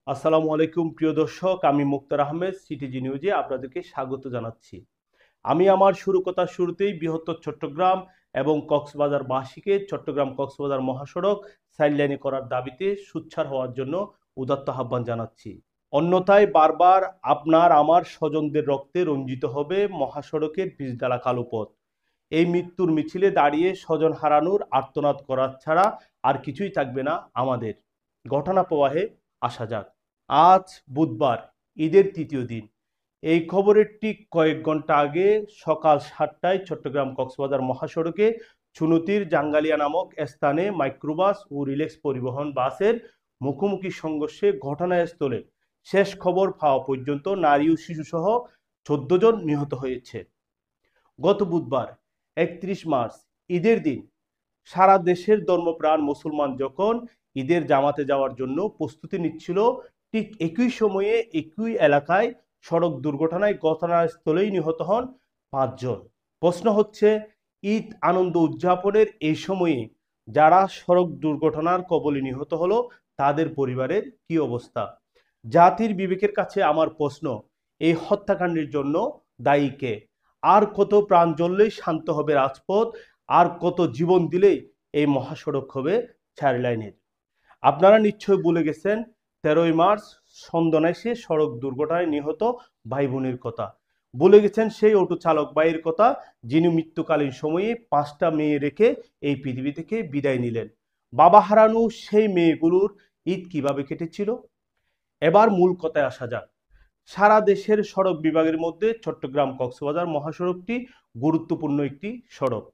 আসসালামু আলাইকুম প্রিয় দর্শক, আমি মুক্তার আহমেদ সিটিজি নিউজে আপনাদেরকে স্বাগত জানাচ্ছি। আমি আমার কথার শুরুতেই বৃহত্তর চট্টগ্রাম এবং কক্সবাজারবাসীকে চট্টগ্রাম কক্সবাজার মহাসড়ক সাইডলাইনে করার দাবিতে সোচ্চার হওয়ার জন্য উদাত্ত আহ্বান জানাচ্ছি। অন্যথায় বারবার আপনার আমার স্বজনদের রক্তে রঞ্জিত হবে মহাসড়কের পিচঢালা কালো পথ। এই মৃত্যুর মিছিলে দাঁড়িয়ে স্বজন হারানোর আর্তনাদ করার ছাড়া আর কিছুই থাকবে না আমাদের। ঘটনা প্রবাহে আসা যাক। আজ বুধবার, ঈদের তৃতীয় দিন। এই খবরের ঠিক কয়েক ঘন্টা আগে সকাল 7টায় চট্টগ্রাম কক্সবাজার মহাসড়কে চুনতির জাঙ্গালিয়া নামক স্থানে মাইক্রোবাস ও রিল্যাক্স পরিবহন বাসের মুখোমুখি সংঘর্ষে ঘটনাস্থলে শেষ খবর পাওয়া পর্যন্ত নারী ও শিশুসহ 14 জন নিহত হয়েছে। গত বুধবার 31 মার্চ, ঈদের দিন, সারা দেশের ধর্মপ্রাণ মুসলমান যখন ঈদের জামাতে যাওয়ার জন্য প্রস্তুতি নিচ্ছিল, ঠিক একই সময়ে একই এলাকায় সড়ক দুর্ঘটনায় ঘটনাস্থলেই নিহত হন 5 জন। প্রশ্ন হচ্ছে, ঈদ আনন্দ উদযাপনের এই সময়ে যারা সড়ক দুর্ঘটনার কবলে নিহত হলো তাদের পরিবারের কি অবস্থা? জাতির বিবেকের কাছে আমার প্রশ্ন, এই হত্যাকাণ্ডের জন্য দায়ী কে? আর কত প্রাণ জ্বললেই শান্ত হবে রাজপথ? আর কত জীবন দিলেই এই মহাসড়ক হবে 4 লাইনের? আপনারা নিশ্চয় ভুলে গেছেন 13ই মার্চ সন্দনাইশে সড়ক দুর্ঘটনায় নিহত ভাই বোনের কথা। ভুলে গেছেন সেই অটো চালক ভাইয়ের কথা, যিনি মৃত্যুকালীন সময়ে 5টা মেয়ে রেখে এই পৃথিবী থেকে বিদায় নিলেন। বাবা হারানো সেই মেয়েগুলোর ঈদ কিভাবে কেটেছিল? এবার মূল কথায় আসা যাক। সারা দেশের সড়ক বিভাগের মধ্যে চট্টগ্রাম কক্সবাজার মহাসড়কটি গুরুত্বপূর্ণ একটি সড়ক।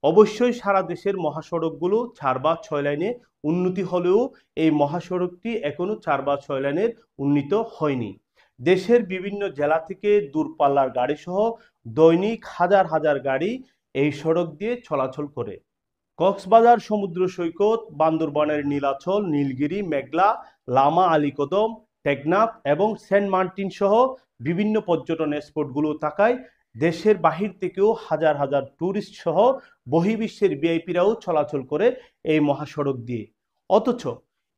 অবশ্যই সারা দেশের মহাসড়কগুলো 4 বা 6 লাইনে উন্নতি হলেও এই মহাসড়কটি এখনো 4 বা 6 লাইনের উন্নীত হয়নি। দেশের বিভিন্ন জেলা থেকে দূরপাল্লার গাড়ি সহ দৈনিক হাজার হাজার গাড়ি এই সড়ক দিয়ে চলাচল করে। কক্সবাজার সমুদ্র সৈকত, বান্দরবানের নীলাচল, নীলগিরি, মেঘলা, লামা, আলীকদম, টেকনাফ এবং সেন্ট মার্টিন সহ বিভিন্ন পর্যটন স্পটগুলো থাকায় দেশের বাহির থেকেও হাজার হাজার ট্যুরিস্ট সহ বহির্বিশ্বের ভিআইপিরাও চলাচল করে এই মহাসড়ক দিয়ে। অথচ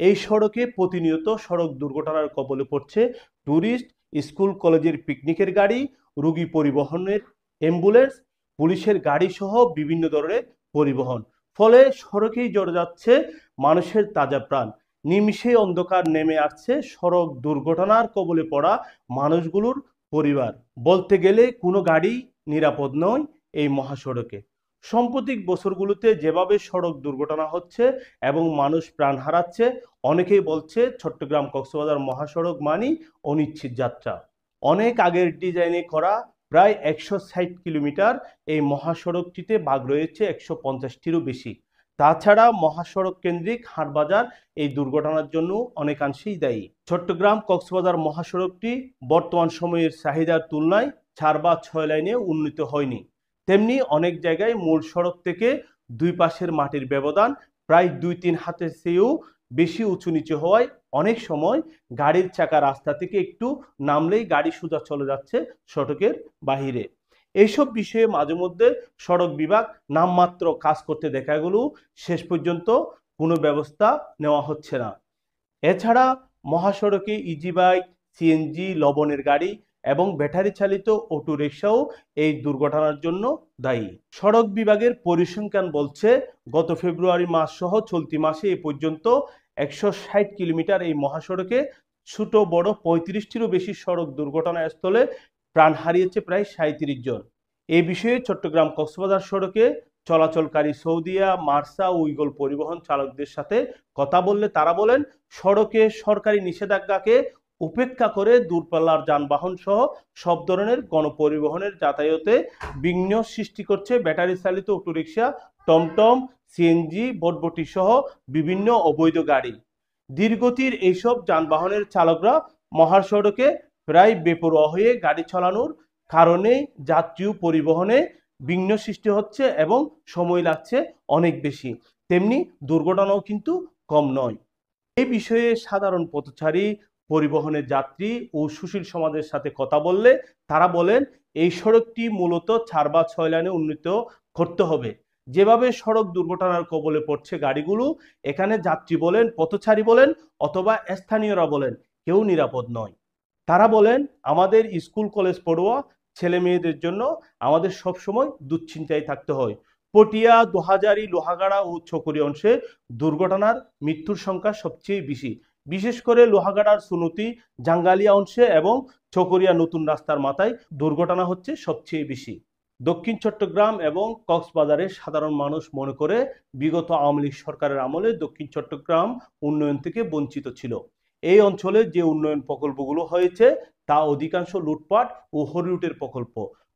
এই সড়কে প্রতিনিয়ত সড়ক দুর্ঘটনার কবলে পড়ছে ট্যুরিস্ট, স্কুল কলেজের পিকনিকের গাড়ি, রোগী পরিবহনের অ্যাম্বুলেন্স, পুলিশের গাড়ি সহ বিভিন্ন ধরনের পরিবহন। ফলে সড়কেই জড়ে যাচ্ছে মানুষের তাজা প্রাণ। নিমিষেই অন্ধকার নেমে আসছে সড়ক দুর্ঘটনার কবলে পড়া মানুষগুলোর পরিবার। বলতে গেলে কোনো গাড়ি নিরাপদ নয় এই মহাসড়কে। সাম্প্রতিক বছরগুলোতে যেভাবে সড়ক দুর্ঘটনা হচ্ছে এবং মানুষ প্রাণ হারাচ্ছে, অনেকেই বলছে চট্টগ্রাম কক্সবাজার মহাসড়ক মানেই অনিশ্চিত যাত্রা। অনেক আগের ডিজাইনে করা প্রায় 160 কিলোমিটার এই মহাসড়কটিতে ভাগ রয়েছে 150টিরও বেশি। তাছাড়া মহাসড়ক কেন্দ্রিক হাটবাজার এই দুর্ঘটনার জন্য অনেকাংশেই দায়ী। চট্টগ্রাম কক্সবাজার মহাসড়কটি বর্তমান সময়ের চাহিদার তুলনায় 4 বা 6 লাইনে উন্নীত হয়নি। তেমনি অনেক জায়গায় মূল সড়ক থেকে দুই পাশের মাটির ব্যবধান প্রায় 2-3 হাতের চেয়েও বেশি উঁচু নিচু হওয়ায় অনেক সময় গাড়ির চাকা রাস্তা থেকে একটু নামলেই গাড়ি সোজা চলে যাচ্ছে সড়কের বাহিরে। এইসব বিষয়ে মাঝে মধ্যে সড়ক বিভাগ নামমাত্র কাজ করতে দেখা গেলেও শেষ পর্যন্ত কোনো ব্যবস্থা নেওয়া হচ্ছে না। এছাড়া মহাসড়কে ইজি বাইক, সিএনজি, লবণের গাড়ি এবং ব্যাটারি চালিত অটো রিক্সাও এই দুর্ঘটনার জন্য দায়ী। সড়ক বিভাগের পরিসংখ্যান বলছে, গত ফেব্রুয়ারি মাস সহ চলতি মাসে এ পর্যন্ত 160 কিলোমিটার এই মহাসড়কে ছোট বড় 35টিরও বেশি সড়ক দুর্ঘটনাস্থলে প্রাণ হারিয়েছে প্রায় 37 জন। এই বিষয়ে চট্টগ্রাম কক্সবাজার সড়কে চলাচলকারী সৌদিয়া, মার্সা ও ইগল পরিবহন চালকদের সাথে কথা বললে তারা বলেন, সড়কে সরকারি নিষেধাজ্ঞাকে উপেক্ষা করে দূরপাল্লার যানবাহন সহ সব ধরনের গণপরিবহনের যাতায়াতে বিঘ্ন সৃষ্টি করছে ব্যাটারি চালিত অটোরিকশা, টমটম, সিএনজি, বটবটি সহ বিভিন্ন অবৈধ গাড়ি। ধীরগতির এইসব যানবাহনের চালকরা মহাসড়কে প্রায় বেপরোয়া হয়ে গাড়ি চালানোর কারণে যাত্রী পরিবহনে বিঘ্ন সৃষ্টি হচ্ছে এবং সময় লাগছে অনেক বেশি। তেমনি দুর্ঘটনাও কিন্তু কম নয়। এই বিষয়ে সাধারণ পথচারী, পরিবহনের যাত্রী ও সুশীল সমাজের সাথে কথা বললে তারা বলেন, এই সড়কটি মূলত 4 বা 6 লাইনে উন্নীত করতে হবে। যেভাবে সড়ক দুর্ঘটনার কবলে পড়ছে গাড়িগুলো, এখানে যাত্রী বলেন, পথচারী বলেন অথবা স্থানীয়রা বলেন, কেউ নিরাপদ নয়। তারা বলেন, আমাদের স্কুল কলেজ পড়ুয়া ছেলে মেয়েদের জন্য আমাদের সবসময় দুশ্চিন্তায় থাকতে হয়। পটিয়া, দোহাজারী, লোহাগাড়া ও ছকুরি অংশে দুর্ঘটনার মৃত্যুর সংখ্যা সবচেয়ে বেশি। বিশেষ করে লোহাগাড়ার সুনতি, জাঙ্গালিয়া অংশে এবং ছকুরিয়া নতুন রাস্তার মাথায় দুর্ঘটনা হচ্ছে সবচেয়ে বেশি। দক্ষিণ চট্টগ্রাম এবং কক্সবাজারের সাধারণ মানুষ মনে করে বিগত আওয়ামী লীগ সরকারের আমলে দক্ষিণ চট্টগ্রাম উন্নয়ন থেকে বঞ্চিত ছিল। এই অঞ্চলে যে উন্নয়ন প্রকল্পগুলো হয়েছে তা অধিকাংশ লুটপাট ও হরিলুটের প্রকল্প।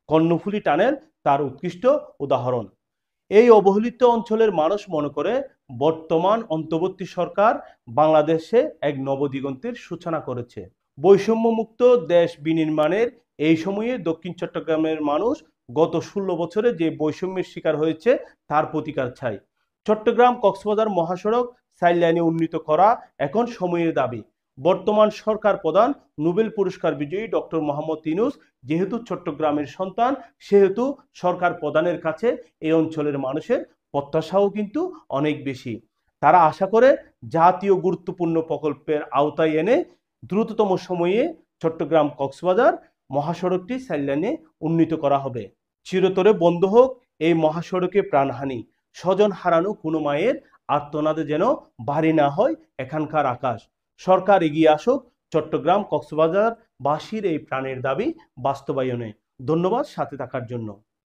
কর্ণফুলী টানেল তার উৎকৃষ্ট উদাহরণ। এই অবহেলিত অঞ্চলের মানুষ মনে করে বর্তমান অন্তর্বর্তী সরকার বাংলাদেশে এক নবদিগন্তের সূচনা করেছে। বৈষম্যমুক্ত দেশ বিনির্মাণের এই সময়ে দক্ষিণ চট্টগ্রামের মানুষ গত 16 বছরে যে বৈষম্যের শিকার হয়েছে তার প্রতিকার চাই। চট্টগ্রাম কক্সবাজার মহাসড়ক 4 লাইনে উন্নীত করা এখন সময়ের দাবি। বর্তমান সরকার প্রধান নোবেল পুরস্কার বিজয়ী ডক্টর মোহাম্মদ ইউনূস যেহেতু চট্টগ্রামের সন্তান, সেহেতু সরকার প্রধানের কাছে এই অঞ্চলের মানুষের প্রত্যাশাও কিন্তু অনেক বেশি। তারা আশা করে জাতীয় গুরুত্বপূর্ণ প্রকল্পের আওতায় এনে দ্রুততম সময়ে চট্টগ্রাম কক্সবাজার মহাসড়কটি 4 লাইনে উন্নীত করা হবে। চিরতরে বন্ধ হোক এই মহাসড়কে প্রাণহানি। স্বজন হারানো কোনো মায়ের আর্তনাদে যেন ভারী না হয় এখানকার আকাশ। সরকার এগিয়ে আসুক চট্টগ্রাম কক্সবাজার বাসীর এই প্রাণের দাবি বাস্তবায়নে। ধন্যবাদ সাথে থাকার জন্য।